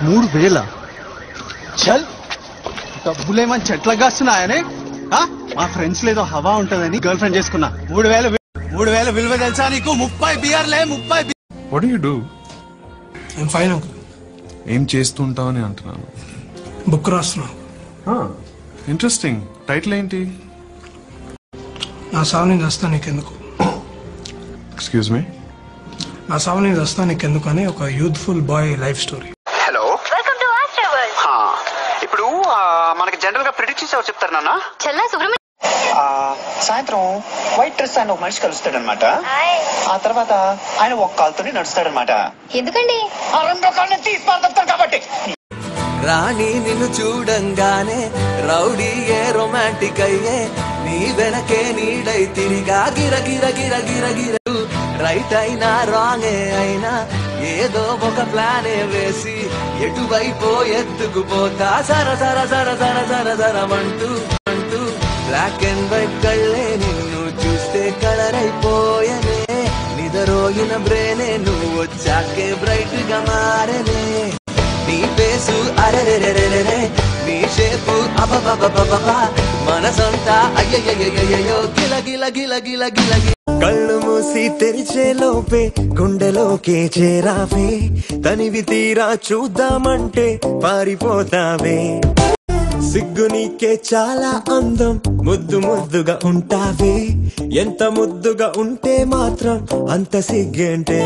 3000 చల్ డబ్బులేమని చెట్లకు కాస్తున్నాయని మా ఫ్రెండ్స్ లేదో హవా ఉంటదని గర్ల్ ఫ్రెండ్ చేసుకున్నా. 3000 విలువ తెలుసా నీకు? 30 బియర్లే 30. What do you do? I'm fine uncle. ఏం చేస్తుంటావని అంటున్నాను. బుక్ రాస్తున్నా. ఇంట్రెస్టింగ్. టైటిల్ ఏంటి? నా సావు నేను వస్తా నీకెందుకు. Excuse me. నా సావు నేను వస్తా నీకెందుకు అని ఒక youthful boy life story. Hello, welcome to Astra world. ఇప్పుడు మనకి జనరల్ గా ప్రిడిక్ట్ చేసి ఎవరు చెప్తారు నాన్న? చల్లా సుబ్రహ్మణ్యం. సాయంత్రం వైట్ డ్రెస్ ఆయన ఒక మనిషి కలుస్తాడనమాట. ఆ తర్వాత ఆయన ఒక కాలుతోనే నడుస్తాడనమాట. ఎందుకండి? ఆ రెండో కాళ్ళని తీసి పారదొక్కుతారు కాబట్టి. రాణి నిన్ను చూడంగానే రౌడీ ఏ రొమాంటిక్ అయ్యే నీ వెనకే నీడై తిరిగా గిర గిర గిర గిర గిర రైట్ అయినా రాంగ్ అయినా ఏదో ఒక ప్లానే వేసి ఎటువైపో ఎత్తుకుపోతా సర సర సర సర సర సరమంటూ అంటూ బ్లాక్ అండ్ వైట్ కళ్ళే నిన్ను చూస్తే కలర్ అయిపోయనే నిదరోగిన బ్రేనే నువ్వు వచ్చాకే బ్రైట్ గా మారనే నీ పేసు అరెరెరెరెరే నీ షేపు అబబబబబ మనసంతా అయ్యయ్యయ్యయ్యో గిల గిల గిల గిల గిల కళ్ళు మూసి తెరిచే లోపే గుండెలోకే చేరావే తనివి తీరా చూద్దామంటే పారిపోతావే సిగ్గు నీకే చాలా అందం ముద్దు ముద్దుగా ఉంటావే ఎంత ముద్దుగా ఉంటే మాత్రం అంత సిగ్గేంటే